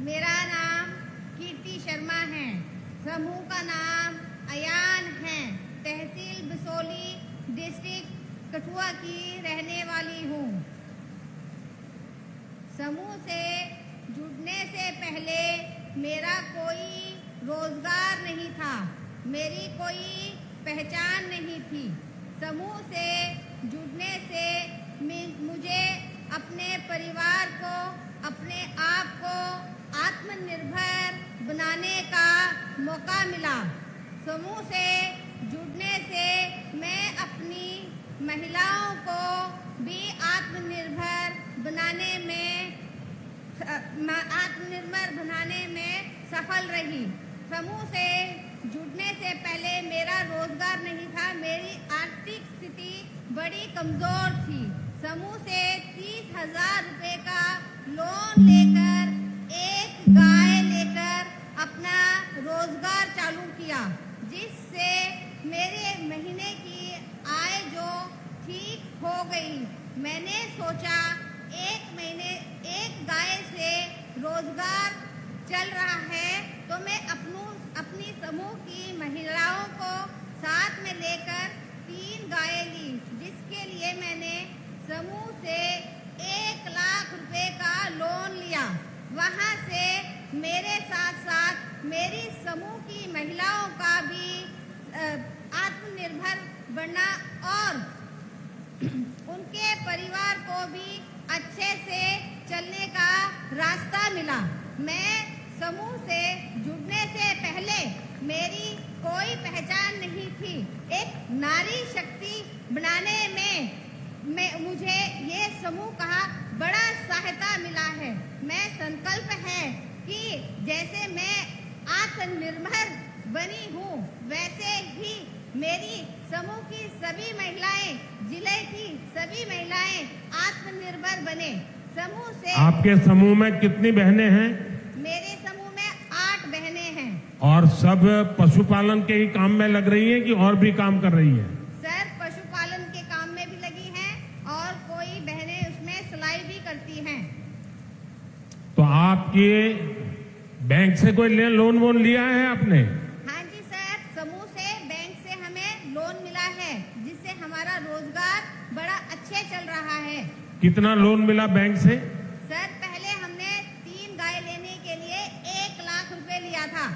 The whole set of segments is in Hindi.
मेरा नाम कीर्ति शर्मा है। समूह का नाम अयान है। तहसील बिसोली, डिस्ट्रिक्ट कठुआ की रहने वाली हूँ। समूह से जुड़ने से पहले मेरा कोई रोजगार नहीं था, मेरी कोई पहचान नहीं थी। समूह से जुड़ने से मुझे अपने परिवार को, अपने आप को आत्मनिर्भर बनाने का मौका मिला। समूह से जुड़ने से मैं अपनी महिलाओं को भी आत्मनिर्भर बनाने में सफल रही। समूह से जुड़ने से पहले मेरा रोजगार नहीं था, मेरी आर्थिक स्थिति बड़ी कमजोर थी। समूह से 30,000 रुपए का लोन लेकर एक गाय लेकर अपना रोजगार चालू किया, जिससे मेरे महीने की आय जो ठीक हो गई। मैंने सोचा एक गाय से रोजगार चल रहा है तो मैं अपनी समूह की महिलाओं को साथ में लेकर 3 गायें ली, जिसके लिए मैंने समूह से 1 लाख रुपए का लोन लिया। वहां से मेरे साथ साथ मेरी समूह की महिलाओं का भी आत्मनिर्भर बनना और उनके परिवार को भी अच्छे से चलने का रास्ता मिला। मैं समूह से जुड़ने से पहले मेरी कोई पहचान नहीं थी। एक नारी शक्ति बनाने में मुझे ये समूह का बड़ा सहायता मिला है। मैं संकल्प है कि जैसे मैं आत्मनिर्भर बनी हूँ, वैसे ही मेरी समूह की सभी महिलाएं, जिले की सभी महिलाएं आत्मनिर्भर बने। समूह से आपके समूह में कितनी बहनें हैं? मेरे समूह में 8 बहनें हैं। और सब पशुपालन के ही काम में लग रही हैं कि और भी काम कर रही हैं? सर, पशुपालन के काम में भी लगी हैं और कोई बहनें उसमें सिलाई भी करती हैं। तो आपके बैंक से कोई लोन वोन लिया है आपने? हाँ जी सर, समूह से बैंक से हमें लोन मिला है, जिससे हमारा रोजगार बड़ा अच्छे चल रहा है। कितना लोन मिला बैंक से? सर, पहले हमने 3 गाय लेने के लिए 1 लाख रुपए लिया था।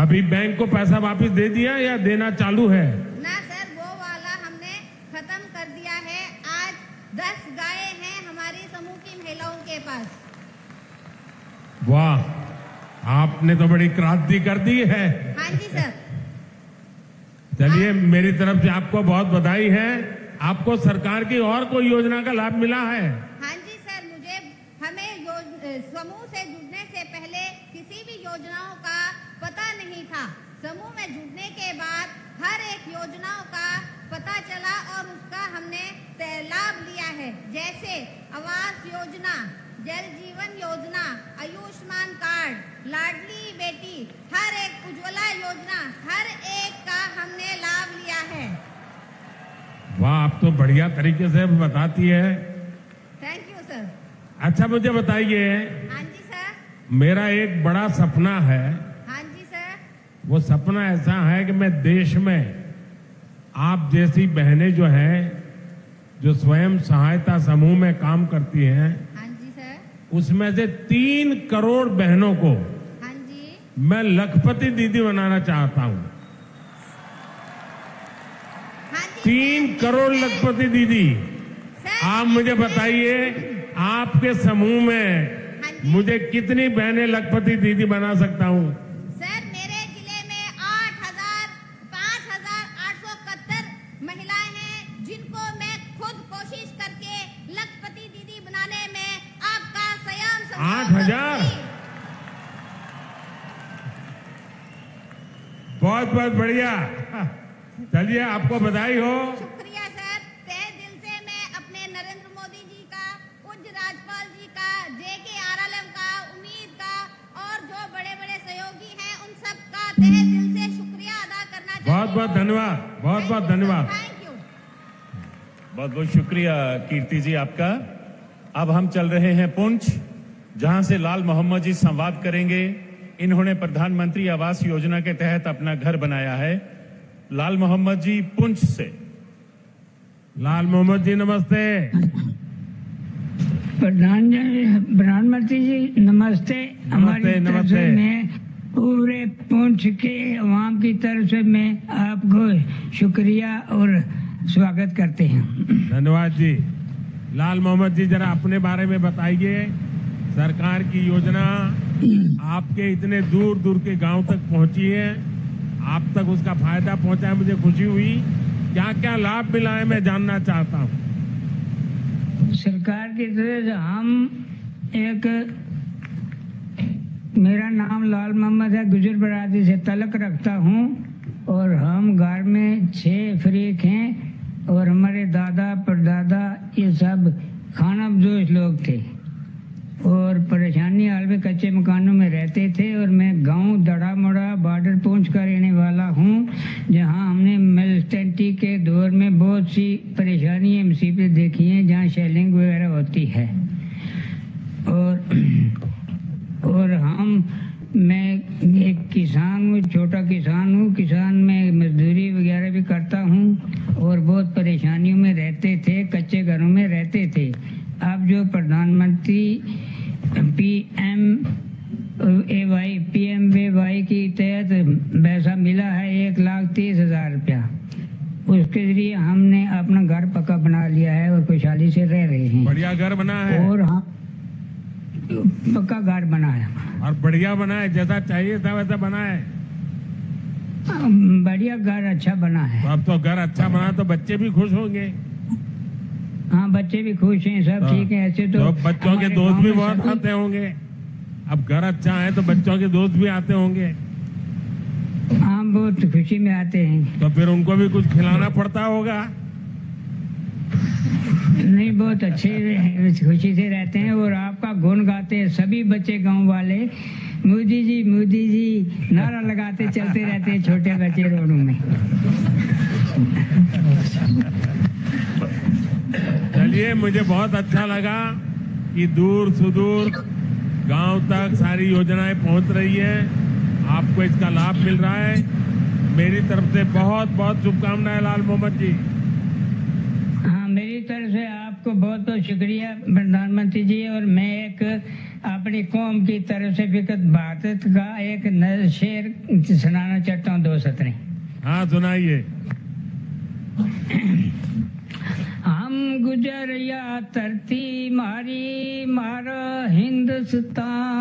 अभी बैंक को पैसा वापस दे दिया या देना चालू है? ना सर, वो वाला हमने खत्म कर दिया है। आज 10 गायें हैं हमारी समूह की महिलाओं के पास। वाह, आपने तो बड़ी क्रांति कर दी है। हाँ जी सर। चलिए, मेरी तरफ से आपको बहुत बधाई है। आपको सरकार की और कोई योजना का लाभ मिला है? हाँ जी सर, हमें समूह से जुड़ने से पहले किसी भी योजनाओं का पता नहीं था। समूह में जुड़ने के बाद हर एक योजनाओं का पता चला और उसका हमने लाभ लिया है। जैसे आवास योजना, जल जीवन योजना, आयुष्मान कार्ड, लाडली बेटी, हर एक उज्ज्वला योजना, हर एक का हमने लाभ लिया है। वाह, आप तो बढ़िया तरीके से बताती है। Thank you sir. अच्छा, मुझे बताइए। हाँ जी सर। मेरा एक बड़ा सपना है। हाँ जी सर। वो सपना ऐसा है कि मैं देश में आप जैसी बहनें जो हैं, जो स्वयं सहायता समूह में काम करती हैं, हाँ जी सर। उसमें से 3 करोड़ बहनों को हाँ जी। मैं लखपति दीदी बनाना चाहता हूं। 3 करोड़ लखपति दीदी। आप मुझे बताइए, आपके समूह में मुझे कितनी बहनें लखपति दीदी बना सकता हूं? सर, मेरे जिले में 5,871 महिलाएं हैं, जिनको मैं खुद कोशिश करके लखपति दीदी बनाने में आपका स्वयं 8,000? बहुत बहुत बढ़िया। चलिए, आपको बधाई हो। शुक्रिया सर। तहे दिल से मैं अपने नरेंद्र मोदी जी का, पूज्य राज्यपाल जी का, JKRLM का, उम्मीद का और जो बड़े बड़े सहयोगी हैं, उन सब का तहे दिल से शुक्रिया अदा करना चाहती हूं। बहुत बहुत धन्यवाद, बहुत बहुत धन्यवाद। Thank you. बहुत बहुत शुक्रिया कीर्ति जी आपका। अब हम चल रहे हैं पुंछ। जहां से लाल मोहम्मद जी संवाद करेंगे। इन्होंने प्रधानमंत्री आवास योजना के तहत अपना घर बनाया है। लाल मोहम्मद जी पुंछ से। लाल मोहम्मद जी नमस्ते। प्रधानमंत्री जी नमस्ते। हमारी तरफ से मैं पूरे पुंछ के अवाम की तरफ से मैं आपको शुक्रिया और स्वागत करते हैं। धन्यवाद जी। लाल मोहम्मद जी जरा अपने बारे में बताइए। सरकार की योजना आपके इतने दूर दूर के गांव तक पहुंची है, आप तक उसका फायदा पहुंचा है, मुझे खुशी हुई। क्या क्या लाभ मिला है मैं जानना चाहता हूं। सरकार की तरफ से हम मेरा नाम लाल मोहम्मद है, गुजर बरादरी से तलक रखता हूं और हम घर में 6 फरीक हैं और हमारे दादा परदादा ये सब खानाबदोश लोग थे और परेशानी हाल में कच्चे मकानों में रहते थे। और मैं गांव दड़ा मोड़ा बॉर्डर पुंछ का रहने वाला हूं, जहां हमने मिलिटेंटी के दौर में बहुत सी परेशानी मुसीबतें देखी हैं, जहां शेलिंग वगैरह होती है। और मैं एक किसान हूँ, छोटा किसान हूँ। किसान में मजदूरी वगैरह भी करता हूँ और बहुत परेशानियों में रहते थे, कच्चे घरों में रहते थे। अब जो प्रधानमंत्री पीएमवीवाई की तहत पैसा मिला है 1,30,000 रुपया, उसके जरिए हमने अपना घर पक्का बना लिया है और खुशहाली से रह रहे हैं। बढ़िया घर बना है। और हम पक्का घर बना है और बढ़िया बना है, जैसा चाहिए था वैसा बना है। बढ़िया घर अच्छा बना है। तो अब तो घर अच्छा बना तो बच्चे भी खुश होंगे। हाँ, बच्चे भी खुश हैं, सब ठीक है। ऐसे तो बच्चों के दोस्त भी बहुत आते होंगे। अब घर अच्छा है तो बच्चों के दोस्त भी आते होंगे। हाँ, बहुत खुशी में आते हैं। तो फिर उनको भी कुछ खिलाना पड़ता होगा। नहीं, बहुत अच्छे खुशी से रहते हैं और आपका गुण गाते हैं सभी बच्चे गांव वाले। मोदी जी नारा लगाते चलते रहते हैं छोटे बच्चे रोडों में। चलिए, मुझे बहुत अच्छा लगा कि दूर सुदूर गांव तक सारी योजनाएं पहुंच रही हैं, आपको इसका लाभ मिल रहा है। मेरी तरफ से बहुत बहुत शुभकामनाएं लाल मोहम्मद जी। हाँ, मेरी तरफ से आपको बहुत बहुत शुक्रिया प्रधानमंत्री जी। और मैं एक अपनी कौम की तरफ से विकसित भारत का एक नया शेर सुनाना चाहता हूँ, 2 सतरें। हाँ, सुनाइए। हम गुजरिया धरती मारी मारो हिंदुस्तान,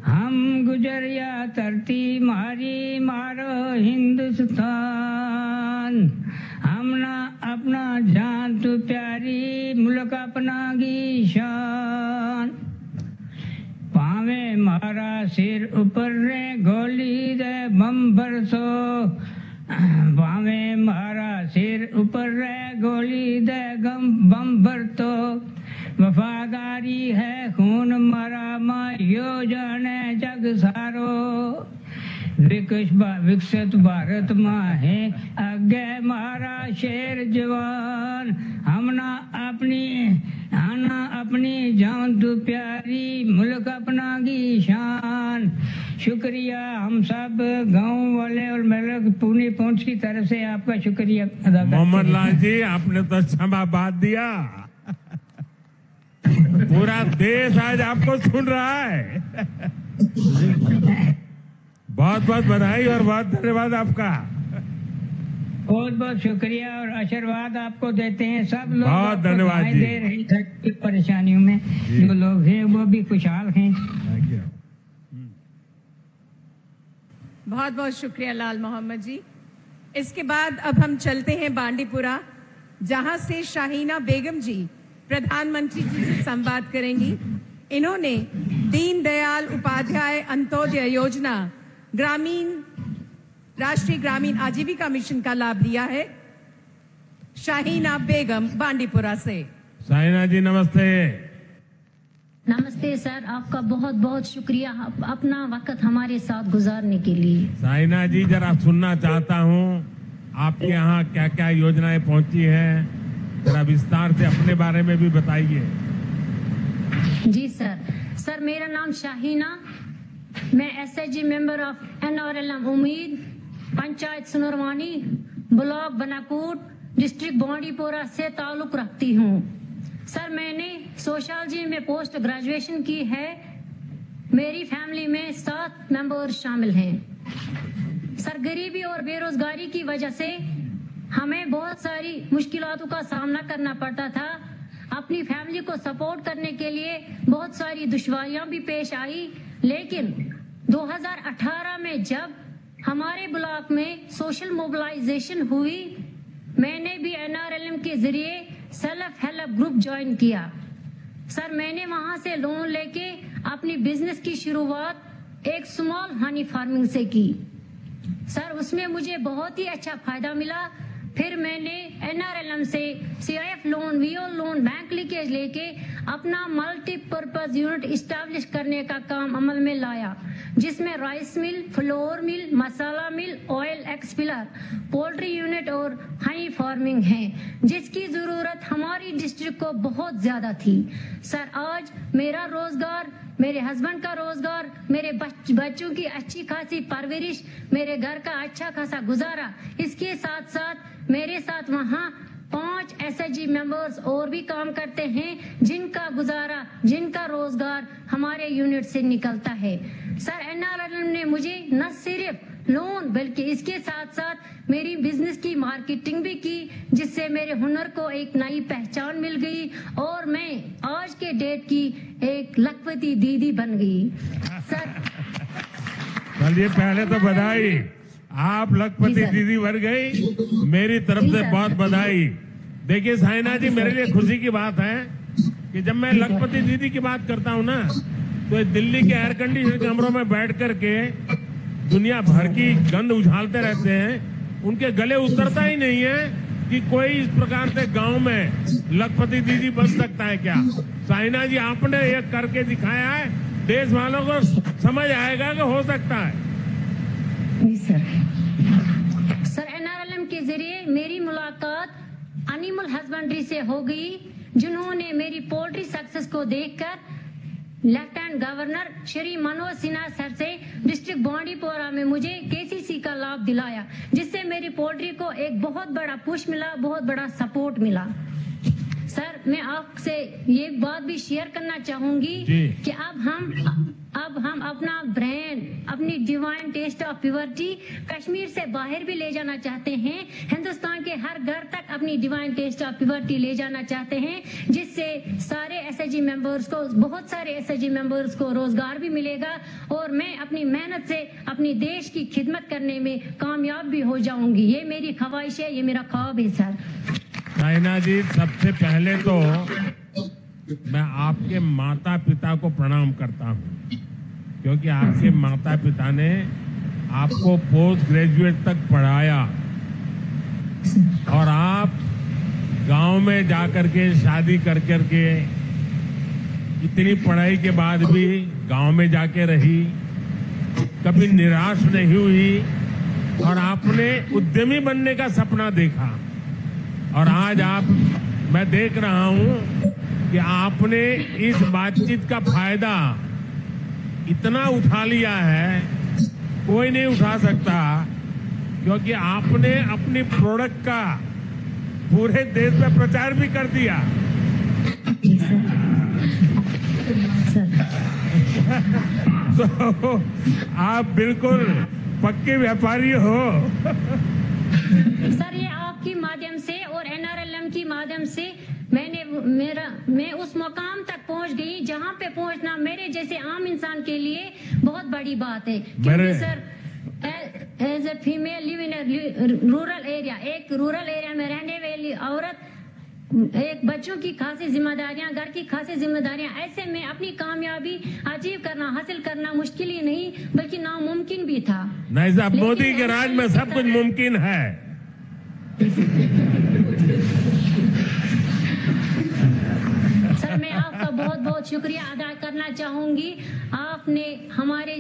हम गुजरिया धरती मारी मारो हिंदुस्तान, हमना अपना जान तू प्यारी मुल्क अपना की शान, पावे मारा सिर ऊपर रे गोली दे बम बरसो, पावे मारा सिर ऊपर रे गोली दे बम बरतो, वफादारी है खून मारा मां यो जाने जग सारो, विकसित भारत मां है आगे मारा शेर जवान, हमना अपनी जान तू प्यारी मुल्क अपना की शान। शुक्रिया, हम सब गांव वाले और मेरे पूरी पहुंच की तरफ से आपका शुक्रिया अदा करते हैं। मोहम्मद लाल जी, आपने तो क्षमाबाद दिया। पूरा देश आज आपको सुन रहा है। बहुत बहुत बधाई और बहुत धन्यवाद आपका। बहुत बहुत शुक्रिया और आशीर्वाद आपको देते हैं सब लोग। बहुत धन्यवाद जी। दे रहे हैं परेशानियों में जो लोग हैं वो भी खुशहाल हैं। Thank you. बहुत बहुत शुक्रिया लाल मोहम्मद जी। इसके बाद अब हम चलते हैं बांडीपुरा, जहां से शाहीना बेगम जी प्रधानमंत्री जी से संवाद करेंगी। इन्होंने दीनदयाल उपाध्याय अंत्योदय योजना राष्ट्रीय ग्रामीण आजीविका मिशन का लाभ लिया है। शाहीना बेगम बांडीपुरा से। शाहीना जी नमस्ते। नमस्ते सर, आपका बहुत बहुत शुक्रिया अपना वक्त हमारे साथ गुजारने के लिए। शाहीना जी, जरा सुनना चाहता हूँ आपके यहाँ क्या क्या योजनाएं पहुंची हैं, जरा विस्तार से अपने बारे में भी बताइए। जी सर मेरा नाम शाहीना, मैं एसएचजी मेंबर ऑफ एनआरएलएम उम्मीद, पंचायत सुनरवानी, ब्लॉक बनाकोट, डिस्ट्रिक्ट बांडीपोरा से ताल्लुक रखती हूँ। सर मैंने सोशियोलॉजी में पोस्ट ग्रेजुएशन की है। मेरी फैमिली में 7 मेंबर्स शामिल हैं। सर गरीबी और बेरोजगारी की वजह से हमें बहुत सारी मुश्किलातों का सामना करना पड़ता था। अपनी फैमिली को सपोर्ट करने के लिए बहुत सारी दुश्वारियां भी पेश आई, लेकिन 2018 में जब हमारे ब्लॉक में सोशल मोबिलाइजेशन हुई, मैंने भी एनआरएलएम के जरिए सेल्फ हेल्प ग्रुप ज्वाइन किया। सर मैंने वहां से लोन लेके अपनी बिजनेस की शुरुआत एक स्मॉल हनी फार्मिंग से की। सर उसमें मुझे बहुत ही अच्छा फायदा मिला। फिर मैंने एनआरएलएम से CIF loan, VO loan, bank linkage लेके अपना मल्टीपर्पज यूनिट इस्टेब्लिश करने का काम अमल में लाया, जिसमें राइस मिल, फ्लोर मिल, मसाला मिल, ऑयल एक्सपिलर, पोल्ट्री यूनिट और हनी फार्मिंग है, जिसकी जरूरत हमारी डिस्ट्रिक्ट को बहुत ज्यादा थी। सर आज मेरा रोजगार, मेरे हस्बैंड का रोजगार, मेरे बच्चों की अच्छी खासी परवरिश, मेरे घर का अच्छा खासा गुजारा, इसके साथ साथ मेरे साथ वहाँ 5 एसएचजी मेंबर्स और भी काम करते हैं, जिनका गुजारा, जिनका रोजगार हमारे यूनिट से निकलता है। सर एनआरएलएम ने मुझे न सिर्फ लोन बल्कि इसके साथ साथ मेरी बिजनेस की मार्केटिंग भी की, जिससे मेरे हुनर को एक नई पहचान मिल गई और मैं आज के डेट की एक लखपति दीदी बन गई। सर चलिए पहले तो बधाई, आप लखपति जी सर। दीदी बन गई, मेरी तरफ जी से सर। बहुत बधाई। देखिए साइना जी, मेरे लिए खुशी की बात है कि जब मैं लखपति दीदी की बात करता हूँ ना, तो ये दिल्ली के एयर कंडीशन कमरों में बैठ करके दुनिया भर की गंद उछालते रहते हैं, उनके गले उतरता ही नहीं है कि कोई इस प्रकार से गांव में लखपति दीदी बन सकता है क्या। साइना जी आपने ये करके दिखाया है, देश वालों को समझ आएगा कि हो सकता है। जी सर एनआरएलएम के जरिए मेरी मुलाकात एनिमल हस्बेंड्री से हो गई, जिन्होंने मेरी पोल्ट्री सक्सेस को देखकर lieutenant governor Shri Manoj Sinha sir से डिस्ट्रिक्ट बांडीपोरा में मुझे केसीसी का लाभ दिलाया, जिससे मेरी पोल्ट्री को एक बहुत बड़ा पुश मिला, बहुत बड़ा सपोर्ट मिला। सर मैं आपसे ये बात भी शेयर करना चाहूंगी कि अब हम अपना ब्रांड, अपनी divine taste of purity Kashmir से बाहर भी ले जाना चाहते हैं, हिंदुस्तान के हर घर तक अपनी डिवाइन टेस्ट ऑफ प्योरिटी ले जाना चाहते हैं, जिससे सारे एसएचजी मेंबर्स को, बहुत सारे एसएचजी मेंबर्स को रोजगार भी मिलेगा और मैं अपनी मेहनत से अपनी देश की खिदमत करने में कामयाब भी हो जाऊंगी। ये मेरी ख्वाहिश है, ये मेरा ख्वाब है। सर साइना जी, सबसे पहले तो मैं आपके माता पिता को प्रणाम करता हूँ, क्योंकि आपके माता पिता ने आपको पोस्ट ग्रेजुएट तक पढ़ाया और आप गांव में जाकर के शादी कर करके इतनी पढ़ाई के बाद भी गांव में जाके रही, कभी निराश नहीं हुई और आपने उद्यमी बनने का सपना देखा। और आज मैं देख रहा हूं कि आपने इस बातचीत का फायदा इतना उठा लिया है, कोई नहीं उठा सकता, क्योंकि आपने अपनी प्रोडक्ट का पूरे देश में प्रचार भी कर दिया। तो आप बिल्कुल पक्के व्यापारी हो। सर ये आपकी माध्यम से और एनआरएलएम की माध्यम से मैं उस मुकाम तक पहुंच गई जहां पे पहुंचना मेरे जैसे आम इंसान के लिए बहुत बड़ी बात है, क्योंकि sir as a female live in rural area, एक रूरल एरिया में रहने वाली औरत, एक बच्चों की खासी जिम्मेदारियां, घर की खासी जिम्मेदारियां, ऐसे में अपनी कामयाबी अचीव करना, हासिल करना मुश्किल ही नहीं बल्कि नामुमकिन भी था। नहीं साहब, मोदी के राज में सब कुछ मुमकिन है। सर मैं आपका बहुत बहुत शुक्रिया अदा करना चाहूंगी। आपने हमारे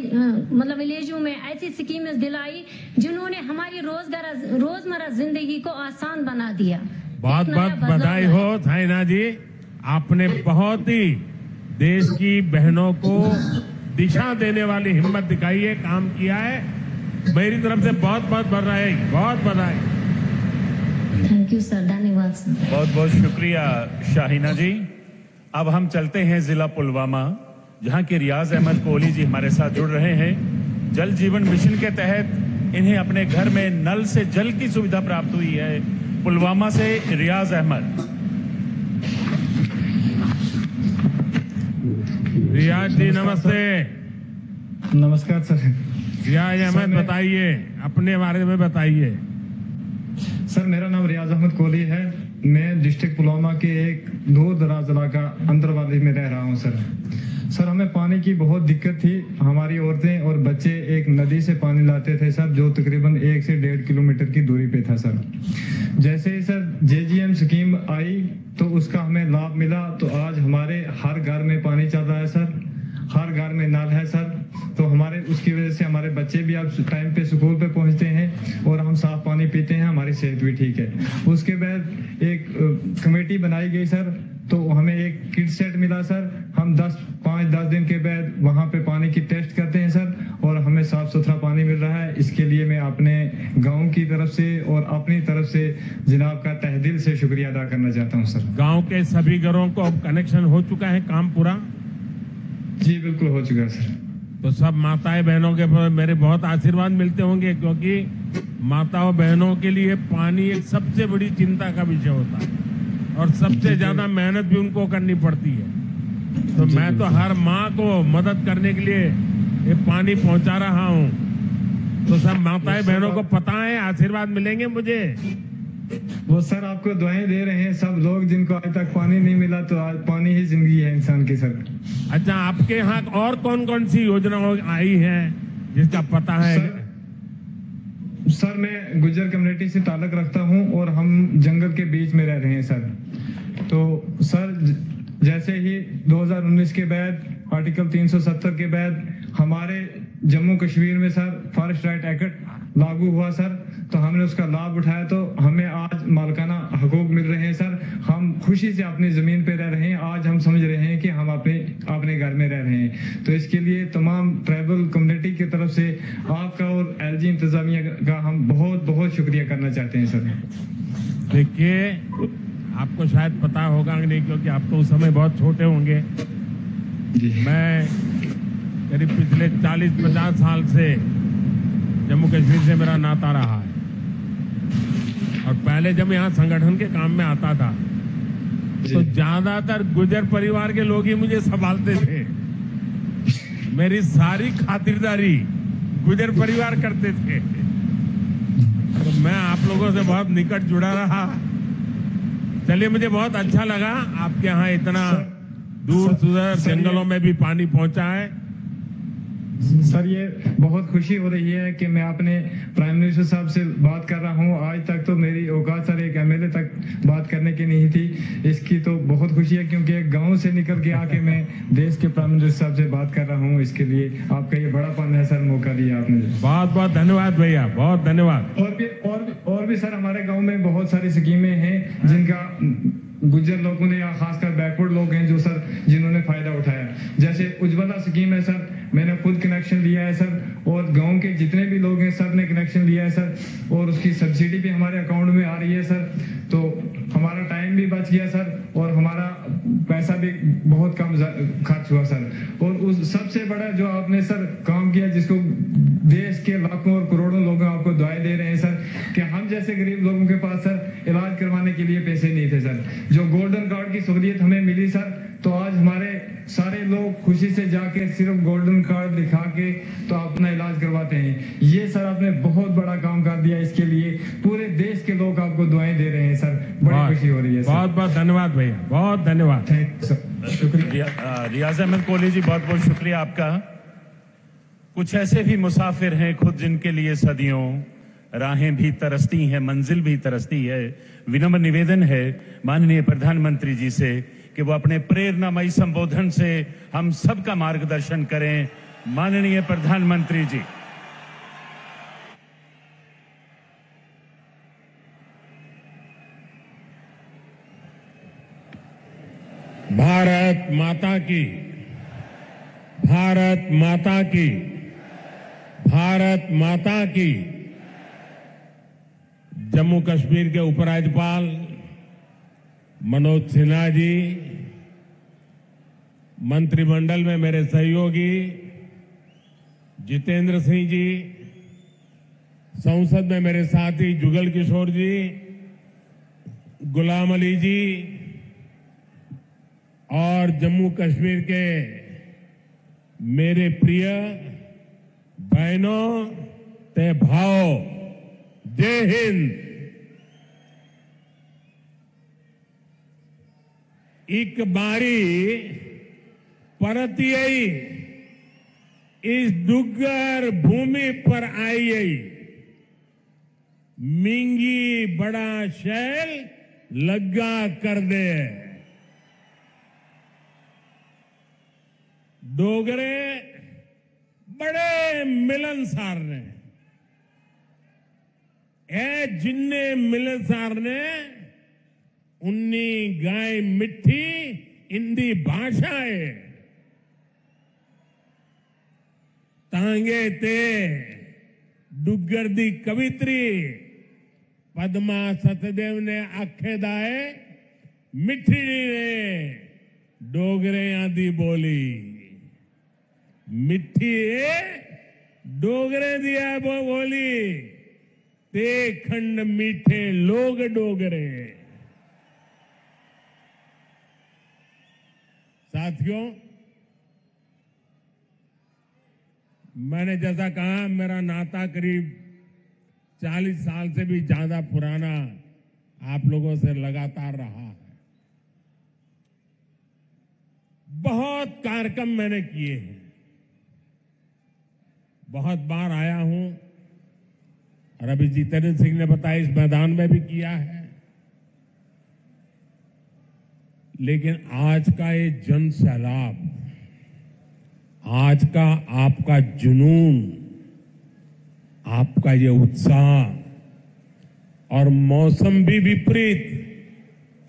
मतलब विलेजों में ऐसी स्कीमें दिलाई जिन्होंने हमारी रोजमर्रा जिंदगी को आसान बना दिया। बहुत बहुत बधाई हो साइना जी, आपने बहुत ही देश की बहनों को दिशा देने वाली हिम्मत दिखाई है, काम किया है। मेरी तरफ से बहुत बहुत बधाई, बहुत बधाई। थैंक यू सर, धन्यवाद सर। बहुत बहुत शुक्रिया शाहीना जी। अब हम चलते हैं जिला पुलवामा, जहां के रियाज अहमद कोहली जी हमारे साथ जुड़ रहे हैं। जल जीवन मिशन के तहत इन्हें अपने घर में नल से जल की सुविधा प्राप्त हुई है। पुलवामा से रियाज अहमद। रियाज जी नमस्ते। नमस्कार सर। रियाज अहमद मैं- बताइए, अपने बारे में बताइए। सर मेरा नाम रियाज अहमद कोहली है। मैं डिस्ट्रिक्ट पुलवामा के एक दूर दराज इलाका अंतरवाली में रह रहा हूं सर। सर हमें पानी की बहुत दिक्कत थी। हमारी औरतें और बच्चे एक नदी से पानी लाते थे सर, जो तकरीबन 1 से 1.5 किलोमीटर की दूरी पे था सर। जैसे ही सर JGM स्कीम आई तो उसका हमें लाभ मिला, तो आज हमारे हर घर में पानी चल रहा है सर, हर घर में नल है सर। तो हमारे उसकी वजह से हमारे बच्चे भी अब टाइम पे स्कूल पे पहुंचते हैं और हम साफ पानी पीते हैं, हमारी सेहत भी ठीक है। उसके बाद एक कमेटी बनाई गई सर, तो हमें एक किट सेट मिला सर। हम 5-10 दिन के बाद वहां पे पानी की टेस्ट करते हैं सर, और हमें साफ सुथरा पानी मिल रहा है। इसके लिए मैं अपने गांव की तरफ से और अपनी तरफ से जनाब का तहे दिल से शुक्रिया अदा करना चाहता हूं सर। गांव के सभी घरों को अब कनेक्शन हो चुका है, काम पूरा? जी बिल्कुल हो चुका है सर। तो सब माताएं बहनों के मेरे बहुत आशीर्वाद मिलते होंगे, क्योंकि माताओं बहनों के लिए पानी एक सबसे बड़ी चिंता का विषय होता है और सबसे ज्यादा मेहनत भी उनको करनी पड़ती है। तो मैं तो हर माँ को मदद करने के लिए ये पानी पहुंचा रहा हूँ। तो सब माताएं बहनों को पता है, आशीर्वाद मिलेंगे मुझे। वो सर आपको दुआएं दे रहे हैं सब लोग, जिनको आज तक पानी नहीं मिला, तो आज पानी ही जिंदगी है इंसान की सर। अच्छा, आपके यहाँ और कौन कौन सी योजनाएं आई हैं जिसका पता है? सर मैं गुज्जर कम्युनिटी से ताल्लुक रखता हूं और हम जंगल के बीच में रह रहे हैं सर। तो सर जैसे ही 2019 के बाद आर्टिकल 370 के बाद हमारे जम्मू कश्मीर में सर फॉरेस्ट राइट एक्ट लागू हुआ सर, तो हमने उसका लाभ उठाया, तो हमें आज मालकाना हकूक मिल रहे हैं सर। हम खुशी से अपनी जमीन पे रह रहे हैं। आज हम समझ रहे हैं कि हम अपने घर में रह रहे हैं। तो इसके लिए तमाम ट्राइबल कम्युनिटी की तरफ से आपका और LG इंतजामिया का हम बहुत बहुत शुक्रिया करना चाहते हैं सर। देखिए, आपको शायद पता होगा नहीं, क्योंकि आप तो उस समय बहुत छोटे होंगे। जी मैं करीब पिछले 40-50 साल से जम्मू कश्मीर से मेरा नाता रहा है, और पहले जब यहाँ संगठन के काम में आता था तो ज्यादातर गुजर परिवार के लोग ही मुझे संभालते थे। मेरी सारी खातिरदारी गुजर परिवार करते थे। तो मैं आप लोगों से बहुत निकट जुड़ा रहा। चलिए, मुझे बहुत अच्छा लगा आपके यहाँ इतना दूर सुदूर जंगलों में भी पानी पहुंचा है। सर ये बहुत खुशी हो रही है कि मैं अपने प्राइम मिनिस्टर साहब से बात कर रहा हूं। आज तक तो मेरी औकात सर एक MLA तक बात करने की नहीं थी। इसकी तो बहुत खुशी है, क्योंकि एक गांव से निकल के आके मैं देश के प्राइम मिनिस्टर साहब से बात कर रहा हूं। इसके लिए आपका ये बड़ापन है सर, मौका दिया आपने। बहुत बहुत धन्यवाद भैया, बहुत धन्यवाद। और भी सर हमारे गाँव में बहुत सारी स्कीमें हैं जिनका गुज्जर लोगों ने या खासकर बैकवर्ड लोग हैं जो सर जिन्होंने फायदा उठाया। जैसे उज्ज्वला स्कीम है सर, मैंने खुद कनेक्शन लिया है सर, और गांव के जितने भी लोग हैं सब ने कनेक्शन लिया है सर, और उसकी सब्सिडी भी हमारे अकाउंट में आ रही है सर। तो हमारा टाइम भी बच गया सर, और हमारा पैसा भी बहुत कम खर्च हुआ सर। और उस सबसे बड़ा जो आपने सर काम किया, जिसको देश के लाखों और करोड़ों लोग आपको दुआएं दे रहे हैं सर, कि हम जैसे गरीब लोगों के पास सर इलाज करवाने के लिए पैसे नहीं थे सर। जो गोल्डन कार्ड की सहूलियत हमें मिली सर, तो आज हमारे सारे लोग खुशी से जाके सिर्फ गोल्डन कार्ड दिखा के तो अपना इलाज करवाते हैं। ये सर आपने बहुत बड़ा काम कर दिया। इसके लिए पूरे देश के लोग आपको दुआएं दे रहे हैं सर। बड़ी खुशी हो रही है सर। बहुत बहुत धन्यवाद भैया, बहुत धन्यवाद। थैंक सर, शुक्रिया। रियाज अहमद कोहली जी, बहुत बहुत शुक्रिया आपका। कुछ ऐसे भी मुसाफिर हैं खुद जिनके लिए सदियों राहें भी तरसती हैं, मंजिल भी तरसती है। विनम्र निवेदन है माननीय प्रधानमंत्री जी से कि वो अपने प्रेरणामयी संबोधन से हम सबका मार्गदर्शन करें। माननीय प्रधानमंत्री जी। भारत माता की भारत माता की, भारत माता की। जम्मू कश्मीर के उपराज्यपाल मनोज सिन्हा जी, मंत्रिमंडल में मेरे सहयोगी जितेंद्र सिंह जी, संसद में मेरे साथी जुगल किशोर जी, गुलाम अली जी और जम्मू कश्मीर के मेरे प्रिय बहनों ते भाव, जय हिंद। एक बारी परतियई इस डुग्गर भूमि पर आई, मिंगी बड़ा शैल लग्गा कर दे। डोगरे बड़े मिलनसार ने, ए जिन्ने मिलनसार ने उन्नी गाय मिठी इंदी भाषा है। तांगे ते डुग्गर दी कवित्री पद्मा सतदेव ने आखे दाए मिठी ने डोगरे दी बोली। मिठी डोगरे दिया वो बोली, ते खंड मीठे लोग डोगरे। साथियों, मैंने जैसा कहा, मेरा नाता करीब 40 साल से भी ज्यादा पुराना आप लोगों से लगातार रहा है। बहुत कार्यक्रम मैंने किए हैं, बहुत बार आया हूं, और अभी जितेंद्र सिंह ने बताया इस मैदान में भी किया है। लेकिन आज का ये जन सैलाब, आज का आपका जुनून, आपका ये उत्साह, और मौसम भी विपरीत,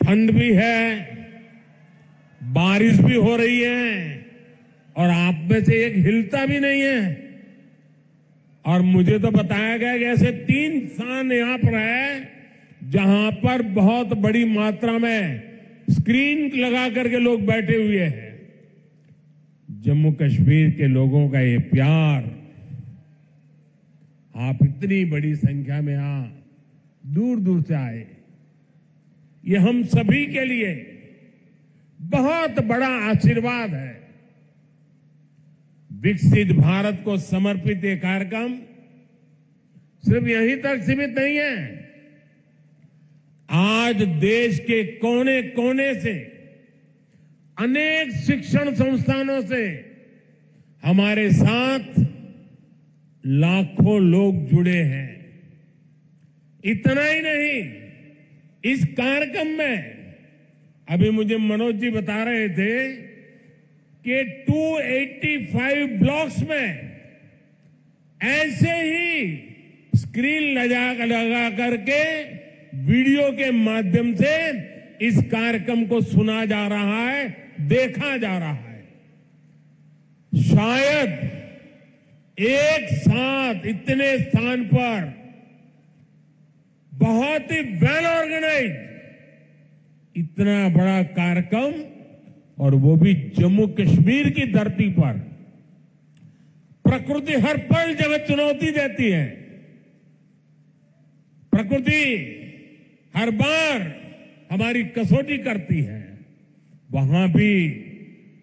ठंड भी है, बारिश भी हो रही है, और आप में से एक हिलता भी नहीं है। और मुझे तो बताया गया कि ऐसे 3 स्थान यहां पर है जहां पर बहुत बड़ी मात्रा में स्क्रीन लगा करके लोग बैठे हुए हैं। जम्मू कश्मीर के लोगों का ये प्यार, आप इतनी बड़ी संख्या में यहां दूर दूर से आए, ये हम सभी के लिए बहुत बड़ा आशीर्वाद है। विकसित भारत को समर्पित ये कार्यक्रम सिर्फ यहीं तक सीमित नहीं है। आज देश के कोने कोने से, अनेक शिक्षण संस्थानों से हमारे साथ लाखों लोग जुड़े हैं। इतना ही नहीं, इस कार्यक्रम में अभी मुझे मनोज जी बता रहे थे कि 285 ब्लॉक्स में ऐसे ही स्क्रीन लगा करके वीडियो के माध्यम से इस कार्यक्रम को सुना जा रहा है, देखा जा रहा है। शायद एक साथ इतने स्थान पर बहुत ही वेल ऑर्गेनाइज इतना बड़ा कार्यक्रम, और वो भी जम्मू कश्मीर की धरती पर। प्रकृति हर पल जगह चुनौती देती है, प्रकृति हर बार हमारी कसौटी करती है। वहां भी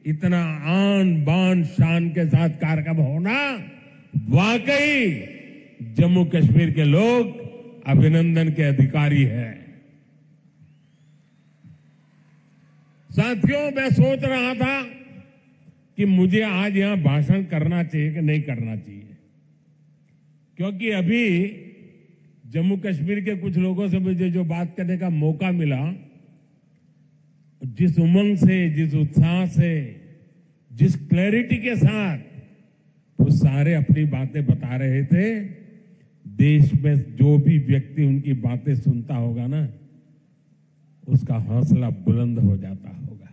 इतना आन बान शान के साथ कार्यक्रम होना, वाकई जम्मू कश्मीर के लोग अभिनंदन के अधिकारी हैं। साथियों, मैं सोच रहा था कि मुझे आज यहां भाषण करना चाहिए कि नहीं करना चाहिए, क्योंकि अभी जम्मू कश्मीर के कुछ लोगों से मुझे जो बात करने का मौका मिला, जिस उमंग से, जिस उत्साह से, जिस क्लैरिटी के साथ वो सारे अपनी बातें बता रहे थे, देश में जो भी व्यक्ति उनकी बातें सुनता होगा ना, उसका हौसला बुलंद हो जाता होगा,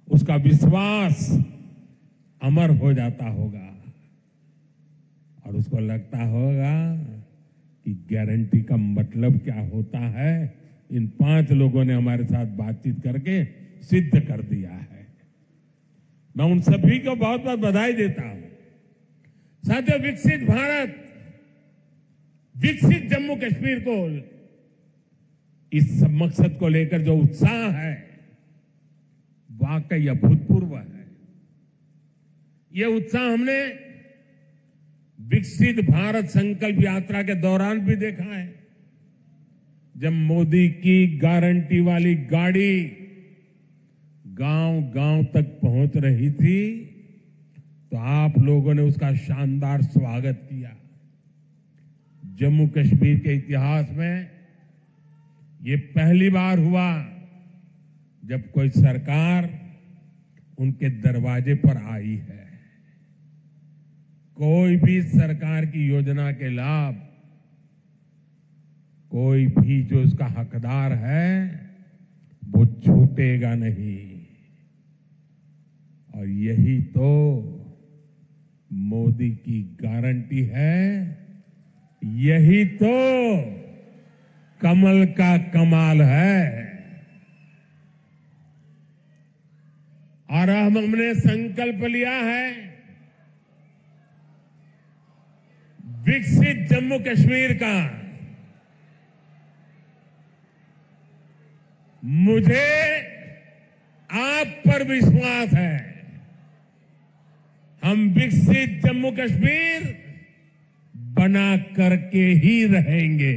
उसका विश्वास अमर हो जाता होगा और उसको लगता होगा कि गारंटी का मतलब क्या होता है। इन 5 लोगों ने हमारे साथ बातचीत करके सिद्ध कर दिया है। मैं उन सभी को बहुत बहुत बधाई देता हूं। साथियों, विकसित भारत, विकसित जम्मू कश्मीर को, इस मकसद को लेकर जो उत्साह है वाकई अभूतपूर्व है। यह उत्साह हमने विकसित भारत संकल्प यात्रा के दौरान भी देखा है। जब मोदी की गारंटी वाली गाड़ी गांव-गांव तक पहुंच रही थी तो आप लोगों ने उसका शानदार स्वागत किया। जम्मू कश्मीर के इतिहास में ये पहली बार हुआ जब कोई सरकार उनके दरवाजे पर आई है। कोई भी सरकार की योजना के लाभ कोई भी जो उसका हकदार है वो छूटेगा नहीं। और यही तो मोदी की गारंटी है, यही तो कमल का कमाल है। और अब हमने संकल्प लिया है विकसित जम्मू कश्मीर का। मुझे आप पर विश्वास है, हम विकसित जम्मू कश्मीर बना करके ही रहेंगे।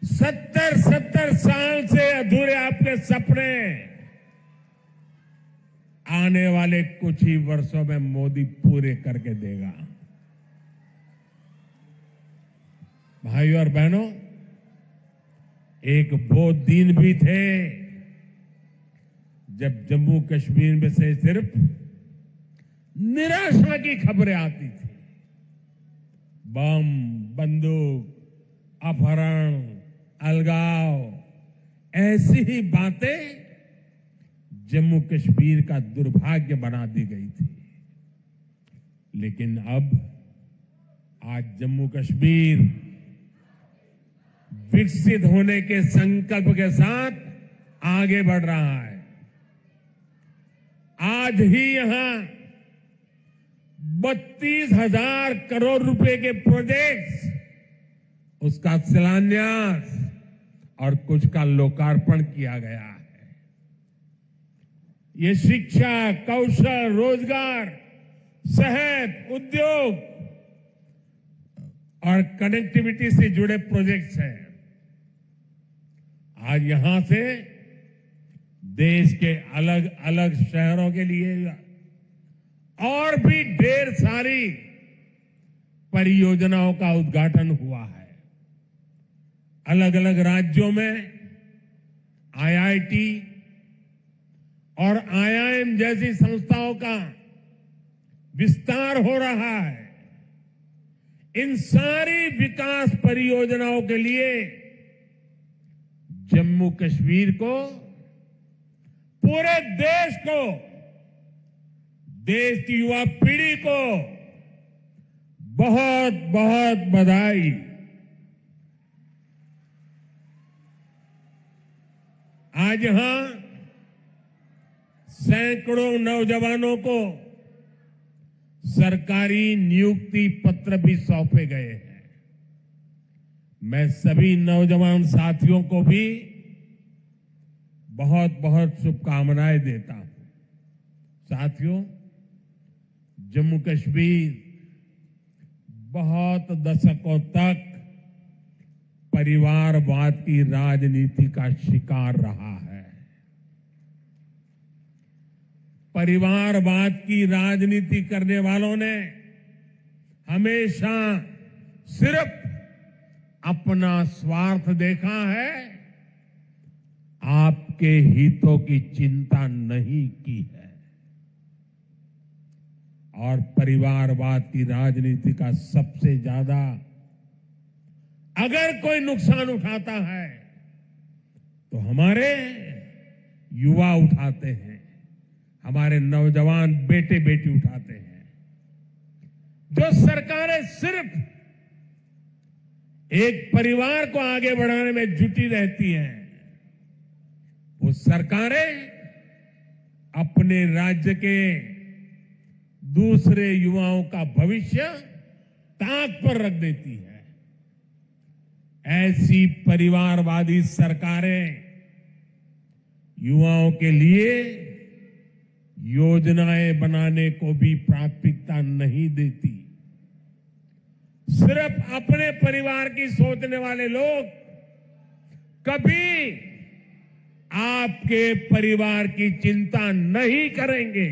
70 साल से अधूरे आपके सपने आने वाले कुछ ही वर्षों में मोदी पूरे करके देगा। भाइयों और बहनों, एक वो दिन भी थे जब जम्मू कश्मीर में से सिर्फ निराशा की खबरें आती थी। बम, बंदूक, अपहरण, अलगाव, ऐसी ही बातें जम्मू कश्मीर का दुर्भाग्य बना दी गई थी। लेकिन अब आज जम्मू कश्मीर विकसित होने के संकल्प के साथ आगे बढ़ रहा है। आज ही यहां 32,000 करोड़ रुपए के प्रोजेक्ट्स, उसका शिलान्यास और कुछ का लोकार्पण किया गया है। ये शिक्षा, कौशल, रोजगार, सेहत, उद्योग और कनेक्टिविटी से जुड़े प्रोजेक्ट्स हैं। आज यहां से देश के अलग अलग शहरों के लिए और भी ढेर सारी परियोजनाओं का उद्घाटन हुआ है। अलग अलग राज्यों में आईआईटी और आईआईएम जैसी संस्थाओं का विस्तार हो रहा है। इन सारी विकास परियोजनाओं के लिए जम्मू कश्मीर को, पूरे देश को, देश की युवा पीढ़ी को बहुत बहुत बधाई। आज यहां सैकड़ों नौजवानों को सरकारी नियुक्ति पत्र भी सौंपे गए हैं। मैं सभी नौजवान साथियों को भी बहुत बहुत शुभकामनाएं देता हूं। साथियों, जम्मू कश्मीर बहुत दशकों तक परिवारवाद की राजनीति का शिकार रहा है। परिवारवाद की राजनीति करने वालों ने हमेशा सिर्फ अपना स्वार्थ देखा है, आपके हितों की चिंता नहीं की है। और परिवारवाद की राजनीति का सबसे ज्यादा अगर कोई नुकसान उठाता है तो हमारे युवा उठाते हैं। हमारे नौजवान बेटे बेटी उठाते हैं। जो सरकारें सिर्फ एक परिवार को आगे बढ़ाने में जुटी रहती हैं, वो सरकारें अपने राज्य के दूसरे युवाओं का भविष्य ताक पर रख देती है। ऐसी परिवारवादी सरकारें युवाओं के लिए योजनाएं बनाने को भी प्राथमिकता नहीं देती। सिर्फ अपने परिवार की सोचने वाले लोग कभी आपके परिवार की चिंता नहीं करेंगे।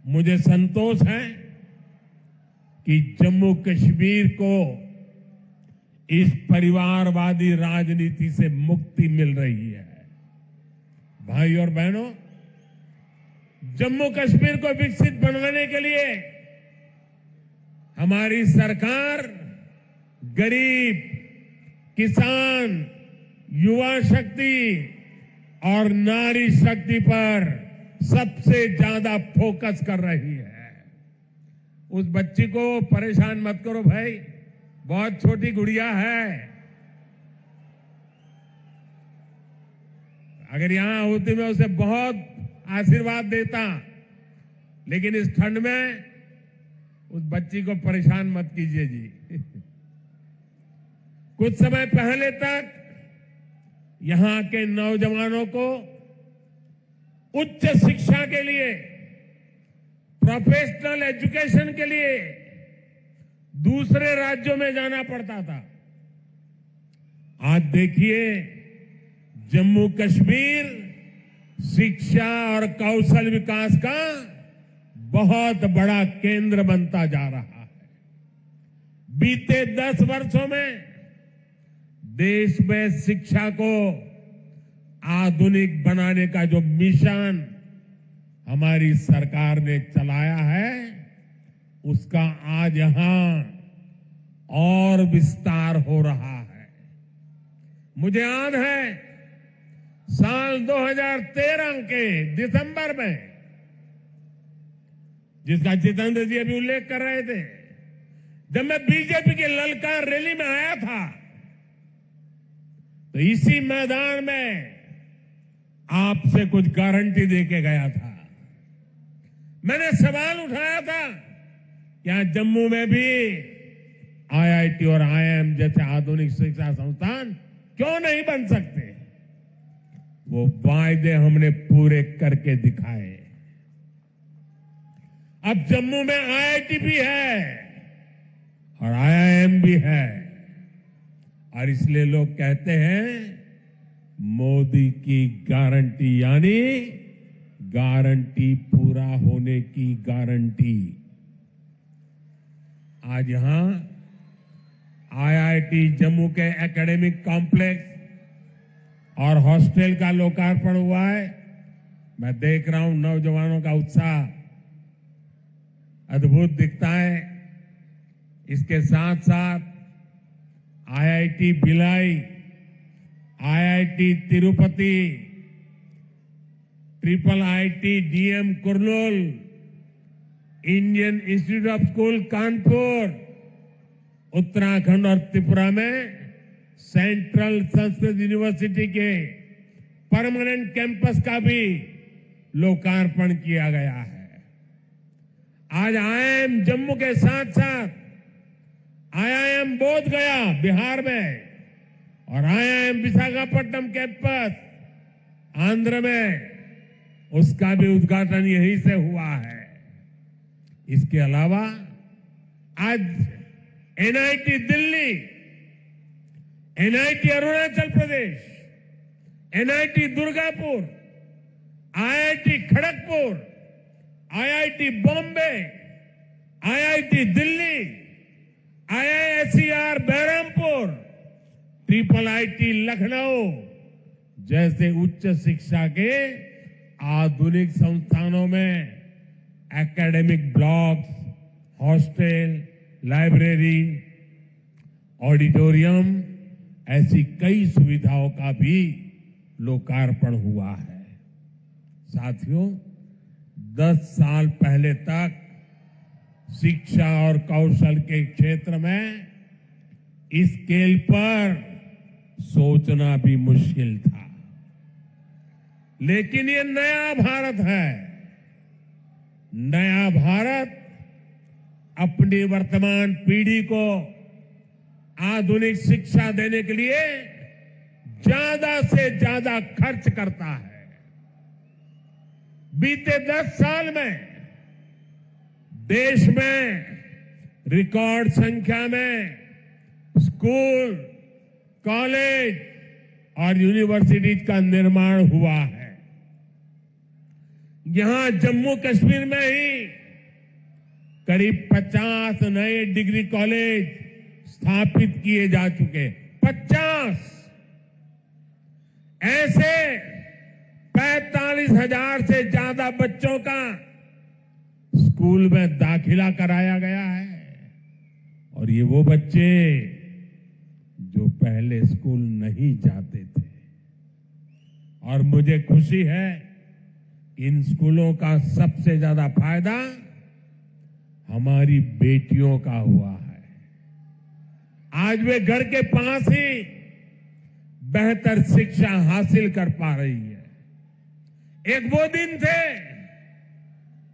मुझे संतोष है कि जम्मू कश्मीर को इस परिवारवादी राजनीति से मुक्ति मिल रही है। भाई और बहनों, जम्मू कश्मीर को विकसित बनाने के लिए हमारी सरकार गरीब, किसान, युवा शक्ति और नारी शक्ति पर सबसे ज्यादा फोकस कर रही है। उस बच्ची को परेशान मत करो भाई, बहुत छोटी गुड़िया है। अगर यहां होती मैं उसे बहुत आशीर्वाद देता, लेकिन इस ठंड में उस बच्ची को परेशान मत कीजिए जी। कुछ समय पहले तक यहां के नौजवानों को उच्च शिक्षा के लिए, प्रोफेशनल एजुकेशन के लिए दूसरे राज्यों में जाना पड़ता था। आज देखिए, जम्मू कश्मीर शिक्षा और कौशल विकास का बहुत बड़ा केंद्र बनता जा रहा है। बीते 10 वर्षों में देश में शिक्षा को आधुनिक बनाने का जो मिशन हमारी सरकार ने चलाया है, उसका आज यहां और विस्तार हो रहा है। मुझे याद है साल 2013 के दिसंबर में, जिसका जितेंद्र जी अभी उल्लेख कर रहे थे, जब मैं बीजेपी की ललकार रैली में आया था, तो इसी मैदान में आपसे कुछ गारंटी देके गया था। मैंने सवाल उठाया था, क्या जम्मू में भी आईआईटी और आईआईएम जैसे आधुनिक शिक्षा संस्थान क्यों नहीं बन सकते? वो वायदे हमने पूरे करके दिखाए। अब जम्मू में आईआईटी भी है और आईआईएम भी है, और इसलिए लोग कहते हैं मोदी की गारंटी, यानी गारंटी पूरा होने की गारंटी। आज यहां आईआईटी जम्मू के एकेडमिक कॉम्प्लेक्स और हॉस्टल का लोकार्पण हुआ है। मैं देख रहा हूं नौजवानों का उत्साह अद्भुत दिखता है। इसके साथ साथ IIT Bhilai, IIT Tirupati, triple IT DM Kurnool, Indian institute of school Kanpur, Uttarakhand और त्रिपुरा में सेंट्रल संस्कृत यूनिवर्सिटी के परमानेंट कैंपस का भी लोकार्पण किया गया है। आज आईआईएम जम्मू के साथ साथ आईआईएम बोध गया बिहार में और आईआईएम विशाखापट्टनम कैंपस आंध्र में, उसका भी उद्घाटन यहीं से हुआ है। इसके अलावा आज NIT Delhi, NIT Arunachal Pradesh, NIT Durgapur, IIT Kharagpur, IIT Bombay, IIT Delhi, IISER Berhampur, triple IT Lucknow जैसे उच्च शिक्षा के आधुनिक संस्थानों में academic blocks, hostel, library, auditorium, ऐसी कई सुविधाओं का भी लोकार्पण हुआ है। साथियों, 10 साल पहले तक शिक्षा और कौशल के क्षेत्र में इस स्केल पर सोचना भी मुश्किल था, लेकिन ये नया भारत है। नया भारत अपनी वर्तमान पीढ़ी को आधुनिक शिक्षा देने के लिए ज्यादा से ज्यादा खर्च करता है। बीते 10 साल में देश में रिकॉर्ड संख्या में स्कूल, कॉलेज और यूनिवर्सिटीज का निर्माण हुआ है। यहां जम्मू कश्मीर में ही करीब 50 नए डिग्री कॉलेज स्थापित किए जा चुके। 50 ऐसे 45,000 से ज्यादा बच्चों का स्कूल में दाखिला कराया गया है। और ये वो बच्चे जो पहले स्कूल नहीं जाते थे। और मुझे खुशी है, इन स्कूलों का सबसे ज्यादा फायदा हमारी बेटियों का हुआ है। आज वे घर के पास ही बेहतर शिक्षा हासिल कर पा रही है। एक वो दिन थे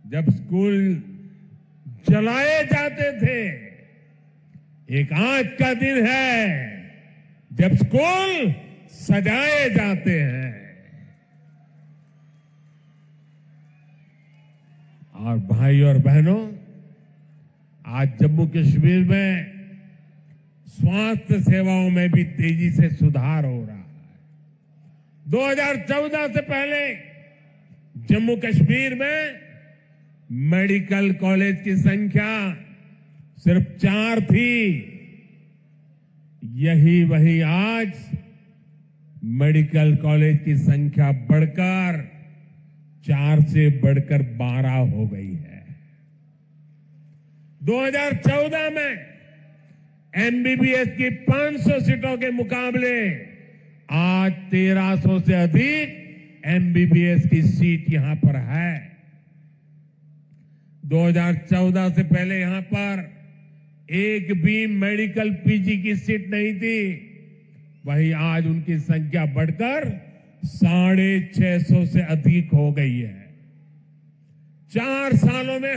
जब स्कूल जलाए जाते थे, एक आज का दिन है जब स्कूल सजाए जाते हैं। और भाई और बहनों, आज जम्मू कश्मीर में स्वास्थ्य सेवाओं में भी तेजी से सुधार हो रहा है। 2014 से पहले जम्मू कश्मीर में मेडिकल कॉलेज की संख्या सिर्फ 4 थी। यही वही आज मेडिकल कॉलेज की संख्या बढ़कर 4 से बढ़कर 12 हो गई है। 2014 में एमबीबीएस की 500 सीटों के मुकाबले आज 1300 से अधिक एमबीबीएस की सीट यहां पर है। 2014 से पहले यहां पर एक भी मेडिकल पीजी की सीट नहीं थी। वहीं आज उनकी संख्या बढ़कर 650 से अधिक हो गई है। 4 सालों में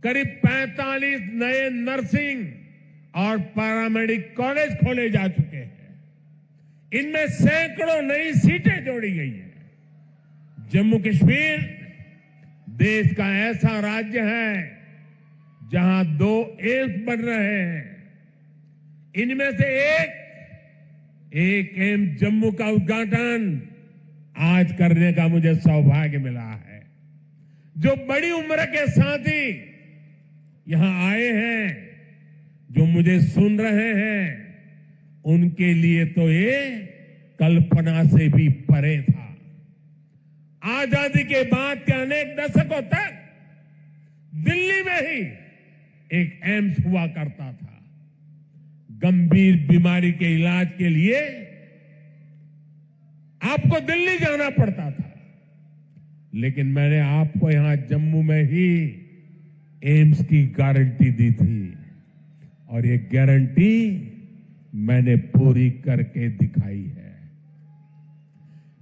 करीब 45 नए नर्सिंग और पैरामेडिक कॉलेज खोले जा चुके हैं। इनमें सैकड़ों नई सीटें जोड़ी गई हैं। जम्मू कश्मीर देश का ऐसा राज्य है जहां 2 एम्स बन रहे हैं। इनमें से एक एम्स जम्मू का उद्घाटन आज करने का मुझे सौभाग्य मिला है। जो बड़ी उम्र के साथी यहां आए हैं, जो मुझे सुन रहे हैं, उनके लिए तो ये कल्पना से भी परे था। आजादी के बाद के अनेक दशकों तक दिल्ली में ही एक एम्स हुआ करता था। गंभीर बीमारी के इलाज के लिए आपको दिल्ली जाना पड़ता था, लेकिन मैंने आपको यहां जम्मू में ही एम्स की गारंटी दी थी और ये गारंटी मैंने पूरी करके दिखाई है।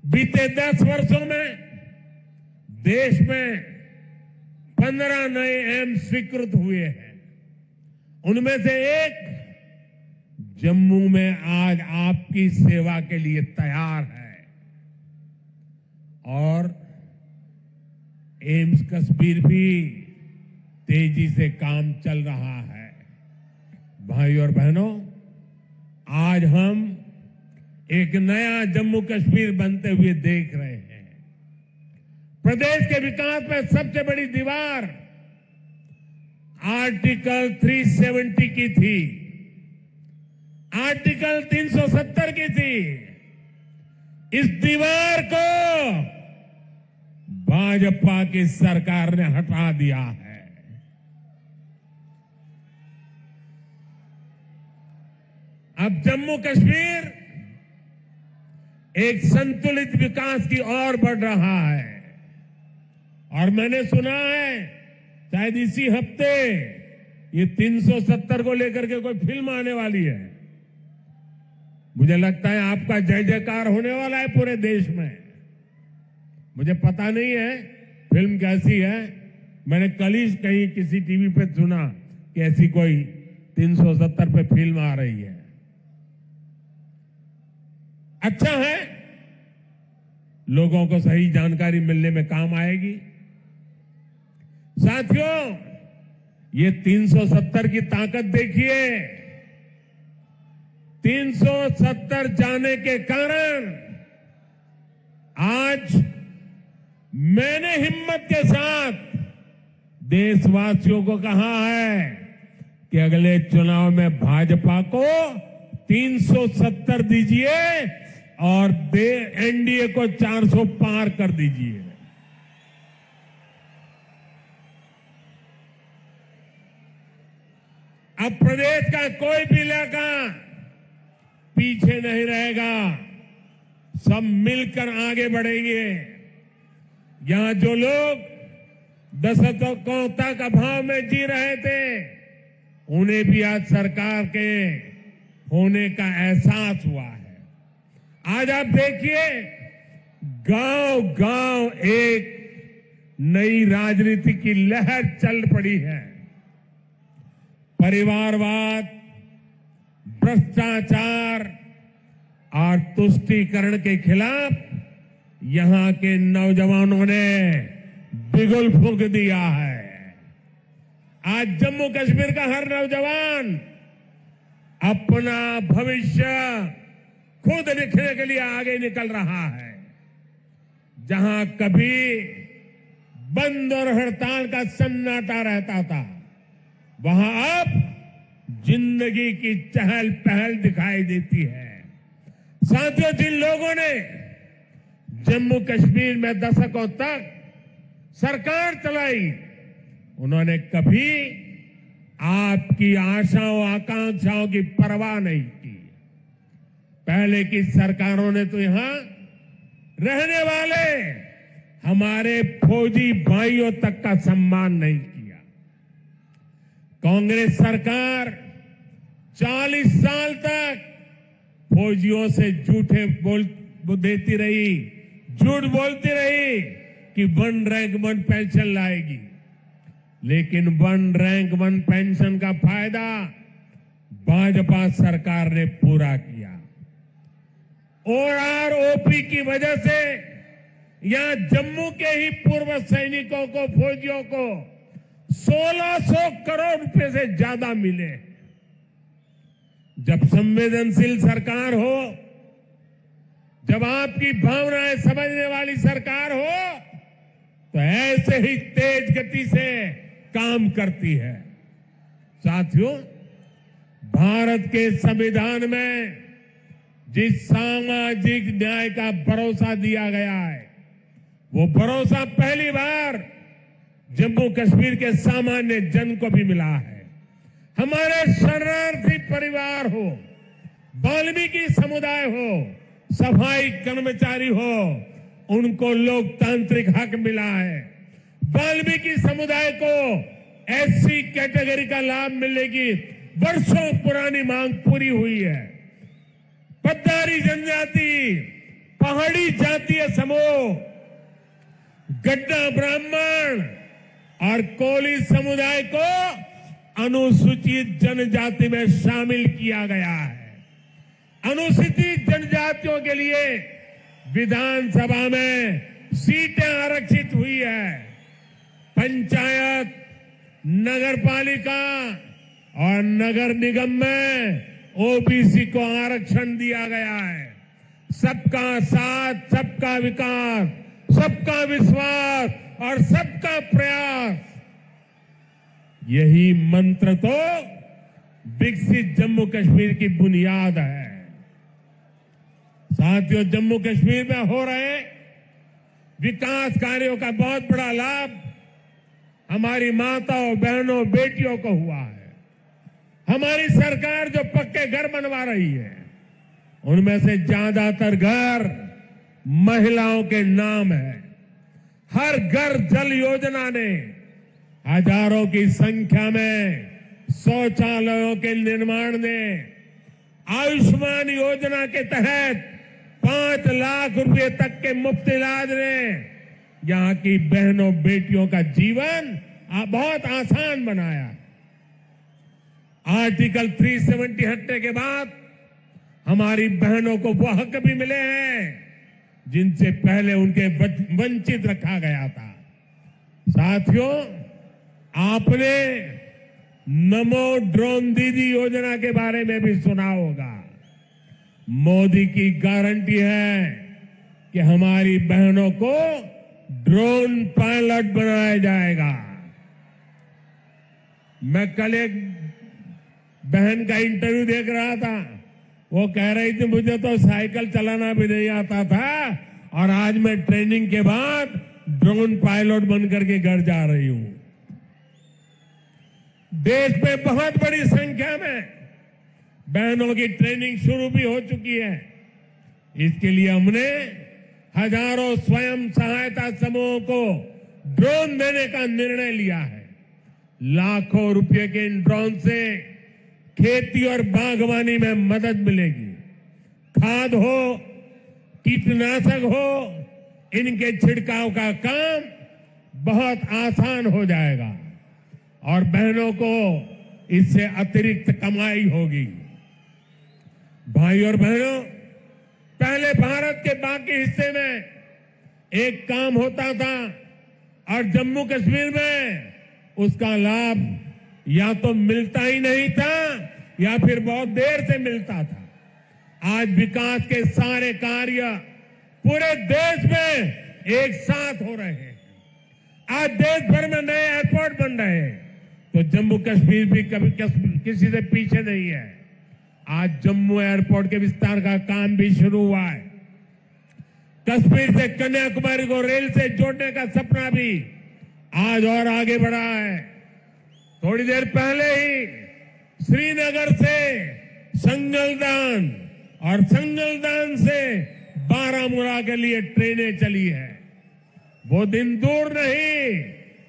बीते 10 वर्षों में देश में 15 नए एम्स स्वीकृत हुए हैं। उनमें से एक जम्मू में आज आपकी सेवा के लिए तैयार है। और एम्स कश्मीर भी तेजी से काम चल रहा है। भाई और बहनों, आज हम एक नया जम्मू कश्मीर बनते हुए देख रहे हैं। प्रदेश के विकास में सबसे बड़ी दीवार आर्टिकल 370 की थी, आर्टिकल 370 की थी। इस दीवार को भाजपा की सरकार ने हटा दिया है। अब जम्मू कश्मीर एक संतुलित विकास की ओर बढ़ रहा है। और मैंने सुना है शायद इसी हफ्ते ये 370 को लेकर के कोई फिल्म आने वाली है। मुझे लगता है आपका जय जयकार होने वाला है पूरे देश में। मुझे पता नहीं है फिल्म कैसी है, मैंने कल ही कहीं किसी टीवी पे सुना कि ऐसी कोई 370 पे फिल्म आ रही है। अच्छा है, लोगों को सही जानकारी मिलने में काम आएगी। साथियों, ये 370 की ताकत देखिए। 370 जाने के कारण आज मैंने हिम्मत के साथ देशवासियों को कहा है कि अगले चुनाव में भाजपा को 370 दीजिए और एनडीए को 400 पार कर दीजिए। अब प्रदेश का कोई भी इलाका पीछे नहीं रहेगा, सब मिलकर आगे बढ़ेंगे। यहां जो लोग दशकों तक अभाव में जी रहे थे, उन्हें भी आज सरकार के होने का एहसास हुआ है। आज आप देखिए, गांव गांव एक नई राजनीति की लहर चल पड़ी है। परिवारवाद, भ्रष्टाचार और तुष्टीकरण के खिलाफ यहां के नौजवानों ने बिगुल फूंक दिया है। आज जम्मू कश्मीर का हर नौजवान अपना भविष्य खुद लिखने के लिए आगे निकल रहा है। जहां कभी बंद और हड़ताल का सन्नाटा रहता था, वहां अब जिंदगी की चहल पहल दिखाई देती है। साथियों, जिन लोगों ने जम्मू कश्मीर में दशकों तक सरकार चलाई, उन्होंने कभी आपकी आशाओं आकांक्षाओं की परवाह नहीं की। पहले की सरकारों ने तो यहां रहने वाले हमारे फौजी भाइयों तक का सम्मान नहीं किया। कांग्रेस सरकार 40 साल तक फौजियों से झूठे देती रही, झूठ बोलती रही कि 1 रैंक 1 पेंशन लाएगी, लेकिन 1 रैंक 1 पेंशन का फायदा भाजपा सरकार ने पूरा किया। ओपी की वजह से यहां जम्मू के ही पूर्व सैनिकों को, फौजियों को 1600 करोड़ रुपए से ज्यादा मिले। जब संवेदनशील सरकार हो, जब आपकी भावनाएं समझने वाली सरकार हो, तो ऐसे ही तेज गति से काम करती है। साथियों, भारत के संविधान में जिस सामाजिक न्याय का भरोसा दिया गया है, वो भरोसा पहली बार जम्मू कश्मीर के सामान्य जन को भी मिला है। हमारे शरणार्थी परिवार हो, वाल्मीकि समुदाय हो, सफाई कर्मचारी हो, उनको लोकतांत्रिक हक मिला है। वाल्मीकि समुदाय को एससी कैटेगरी का लाभ मिलने की वर्षों पुरानी मांग पूरी हुई है। पद्दारी जनजाति, पहाड़ी जातीय समूह, गड्ढा ब्राह्मण और कोली समुदाय को अनुसूचित जनजाति में शामिल किया गया है। अनुसूचित जनजातियों के लिए विधानसभा में सीटें आरक्षित हुई है। पंचायत, नगरपालिका और नगर निगम में ओबीसी को आरक्षण दिया गया है। सबका साथ, सबका विकास, सबका विश्वास और सबका प्रयास, यही मंत्र तो विकसित जम्मू कश्मीर की बुनियाद है। साथियों, जम्मू कश्मीर में हो रहे विकास कार्यों का बहुत बड़ा लाभ हमारी माताओं, बहनों, बेटियों को हुआ है। हमारी सरकार जो पक्के घर बनवा रही है, उनमें से ज्यादातर घर महिलाओं के नाम है। हर घर जल योजना ने हजारों की संख्या में शौचालयों के निर्माण ने, आयुष्मान योजना के तहत 5 लाख रुपए तक के मुफ्त इलाज ने यहां की बहनों बेटियों का जीवन बहुत आसान बनाया। आर्टिकल 370 हटने के बाद हमारी बहनों को वो हक भी मिले हैं जिनसे पहले उनके वंचित रखा गया था। साथियों, आपने नमो ड्रोन दीदी योजना के बारे में भी सुना होगा। मोदी की गारंटी है कि हमारी बहनों को ड्रोन पायलट बनाया जाएगा। मैं कल एक बहन का इंटरव्यू देख रहा था, वो कह रही थी मुझे तो साइकिल चलाना भी नहीं आता था और आज मैं ट्रेनिंग के बाद ड्रोन पायलट बनकर के घर जा रही हूं। देश में बहुत बड़ी संख्या में बहनों की ट्रेनिंग शुरू भी हो चुकी है। इसके लिए हमने हजारों स्वयं सहायता समूहों को ड्रोन देने का निर्णय लिया है। लाखों रुपए के इन ड्रोन से खेती और बागवानी में मदद मिलेगी। खाद हो, कीटनाशक हो, इनके छिड़काव का काम बहुत आसान हो जाएगा और बहनों को इससे अतिरिक्त कमाई होगी। भाई और बहनों, पहले भारत के बाकी हिस्से में एक काम होता था और जम्मू कश्मीर में उसका लाभ या तो मिलता ही नहीं था या फिर बहुत देर से मिलता था। आज विकास के सारे कार्य पूरे देश में एक साथ हो रहे हैं। आज देश भर में नए एयरपोर्ट बन रहे हैं, तो जम्मू कश्मीर भी कभी किसी से पीछे नहीं है। आज जम्मू एयरपोर्ट के विस्तार का काम भी शुरू हुआ है। कश्मीर से कन्याकुमारी को रेल से जोड़ने का सपना भी आज और आगे बढ़ा है। थोड़ी देर पहले ही श्रीनगर से संगलदान और संगलदान से बारामूला के लिए ट्रेनें चली है। वो दिन दूर नहीं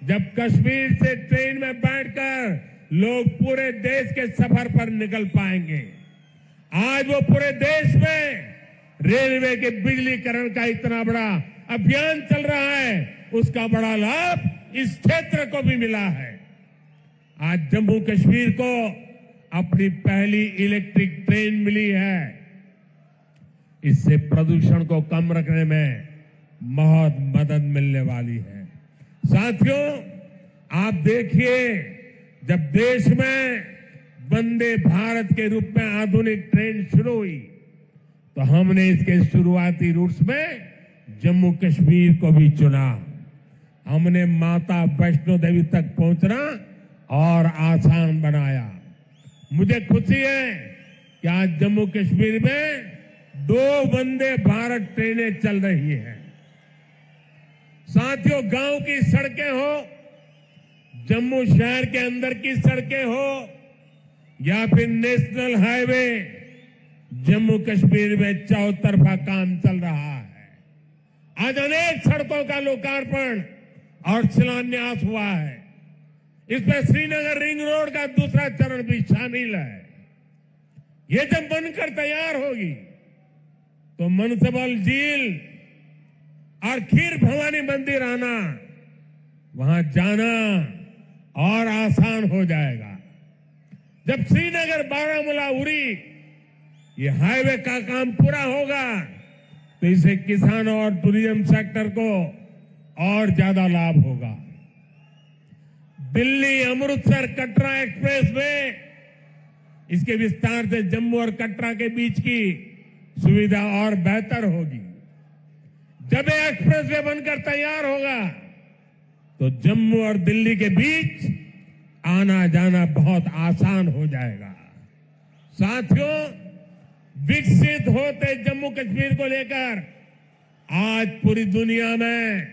जब कश्मीर से ट्रेन में बैठकर लोग पूरे देश के सफर पर निकल पाएंगे। आज वो पूरे देश में रेलवे के बिजलीकरण का इतना बड़ा अभियान चल रहा है, उसका बड़ा लाभ इस क्षेत्र को भी मिला है। आज जम्मू कश्मीर को अपनी पहली इलेक्ट्रिक ट्रेन मिली है। इससे प्रदूषण को कम रखने में बहुत मदद मिलने वाली है। साथियों, आप देखिए, जब देश में वंदे भारत के रूप में आधुनिक ट्रेन शुरू हुई तो हमने इसके शुरुआती रूट्स में जम्मू कश्मीर को भी चुना। हमने माता वैष्णो देवी तक पहुंचना और आसान बनाया। मुझे खुशी है कि आज जम्मू कश्मीर में 2 वंदे भारत ट्रेनें चल रही हैं। साथियों, गांव की सड़कें हो, जम्मू शहर के अंदर की सड़कें हो या फिर नेशनल हाईवे, जम्मू कश्मीर में चौतरफा काम चल रहा है। आज अनेक सड़कों का लोकार्पण और शिलान्यास हुआ है। इसमें श्रीनगर रिंग रोड का दूसरा चरण भी शामिल है। ये जब बनकर तैयार होगी तो मनसबल झील और खीर भवानी मंदिर आना, वहां जाना और आसान हो जाएगा। जब श्रीनगर बारामूला उरी ये हाईवे का काम पूरा होगा तो इससे किसानों और टूरिज्म सेक्टर को और ज्यादा लाभ होगा। दिल्ली अमृतसर कटरा एक्सप्रेस वे, इसके विस्तार से जम्मू और कटरा के बीच की सुविधा और बेहतर होगी। जब ये एक्सप्रेस वे बनकर तैयार होगा तो जम्मू और दिल्ली के बीच आना जाना बहुत आसान हो जाएगा। साथियों, विकसित होते जम्मू कश्मीर को लेकर आज पूरी दुनिया में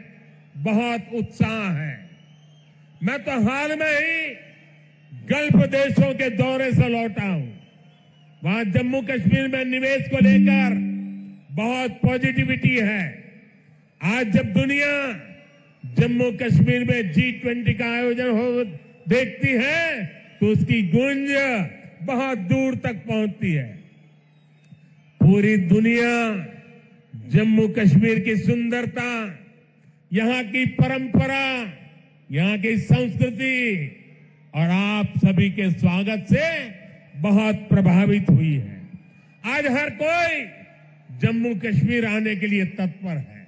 बहुत उत्साह है। मैं तो हाल में ही गल्फ देशों के दौरे से लौटा हूं। वहां जम्मू कश्मीर में निवेश को लेकर बहुत पॉजिटिविटी है। आज जब दुनिया जम्मू कश्मीर में G20 का आयोजन हो देखती है तो उसकी गूंज बहुत दूर तक पहुंचती है। पूरी दुनिया जम्मू कश्मीर की सुंदरता, यहाँ की परंपरा, यहाँ की संस्कृति और आप सभी के स्वागत से बहुत प्रभावित हुई है। आज हर कोई जम्मू कश्मीर आने के लिए तत्पर है।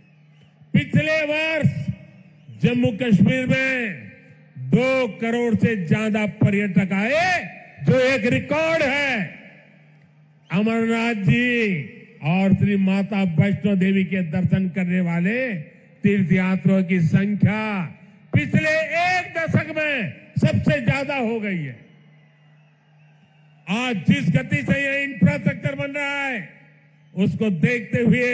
पिछले वर्ष जम्मू कश्मीर में 2 करोड़ से ज्यादा पर्यटक आए, जो एक रिकॉर्ड है। अमरनाथ जी और श्री माता वैष्णो देवी के दर्शन करने वाले तीर्थयात्रियों की संख्या पिछले 1 दशक में सबसे ज्यादा हो गई है। आज जिस गति से यह इंफ्रास्ट्रक्चर बन रहा है, उसको देखते हुए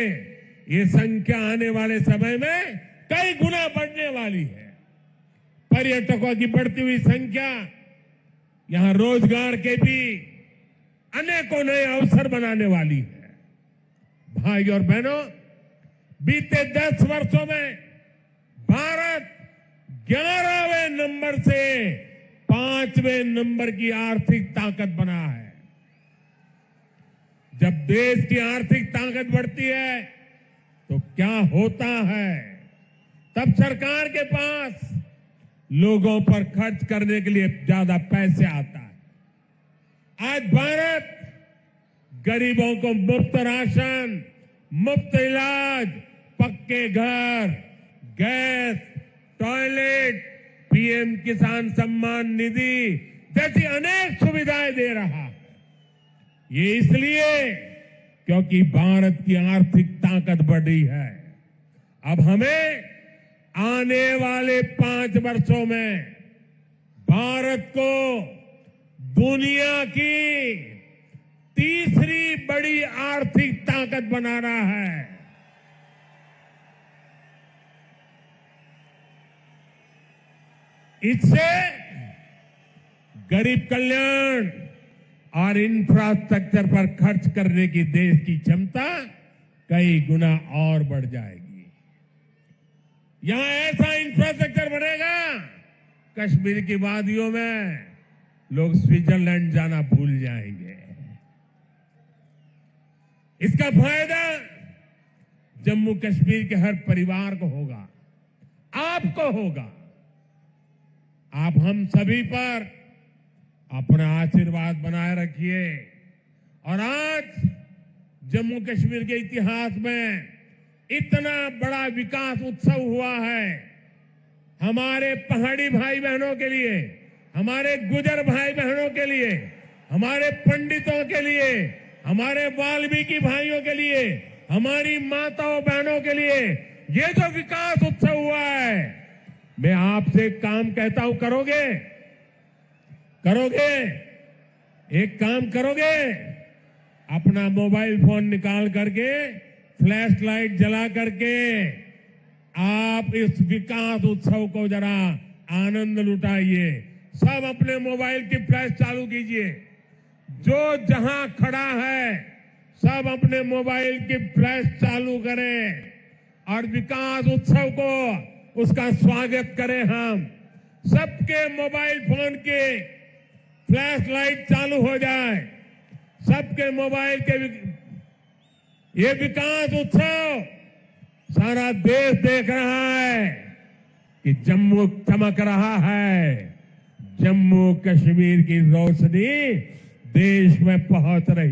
ये संख्या आने वाले समय में कई गुना बढ़ने वाली है। पर्यटकों की बढ़ती हुई संख्या यहां रोजगार के भी अनेकों नए अवसर बनाने वाली है। भाई और बहनों, बीते 10 वर्षों में भारत 11वें नंबर से 5वें नंबर की आर्थिक ताकत बना है। जब देश की आर्थिक ताकत बढ़ती है तो क्या होता है, तब सरकार के पास लोगों पर खर्च करने के लिए ज्यादा पैसे आता है। आज भारत गरीबों को मुफ्त राशन, मुफ्त इलाज, पक्के घर, गैस, टॉयलेट, पीएम किसान सम्मान निधि जैसी अनेक सुविधाएं दे रहा है। ये इसलिए क्योंकि भारत की आर्थिक ताकत बढ़ी है। अब हमें आने वाले 5 वर्षों में भारत को दुनिया की तीसरी बड़ी आर्थिक ताकत बनाना है। इससे गरीब कल्याण और इंफ्रास्ट्रक्चर पर खर्च करने की देश की क्षमता कई गुना और बढ़ जाएगी। यहां ऐसा इंफ्रास्ट्रक्चर बनेगा, कश्मीर की वादियों में लोग स्विट्जरलैंड जाना भूल जाएंगे। इसका फायदा जम्मू कश्मीर के हर परिवार को होगा, आपको होगा। आप हम सभी पर अपना आशीर्वाद बनाए रखिए। और आज जम्मू कश्मीर के इतिहास में इतना बड़ा विकास उत्सव हुआ है। हमारे पहाड़ी भाई बहनों के लिए, हमारे गुजर भाई बहनों के लिए, हमारे पंडितों के लिए, हमारे वाल्मीकि भाइयों के लिए, हमारी माताओं बहनों के लिए ये जो विकास उत्सव हुआ है, मैं आपसे एक काम कहता हूं, करोगे? करोगे? एक काम करोगे? अपना मोबाइल फोन निकाल करके, फ्लैश लाइट जला करके आप इस विकास उत्सव को जरा आनंद लुटाइए। सब अपने मोबाइल की फ्लैश चालू कीजिए। जो जहां खड़ा है सब अपने मोबाइल की फ्लैश चालू करें और विकास उत्सव को, उसका स्वागत करें। हम सबके मोबाइल फोन के फ्लैश लाइट चालू हो जाए, सबके मोबाइल के ये विकास उत्सव सारा देश देख रहा है कि जम्मू चमक रहा है। जम्मू कश्मीर की रोशनी देश में पहुंच रही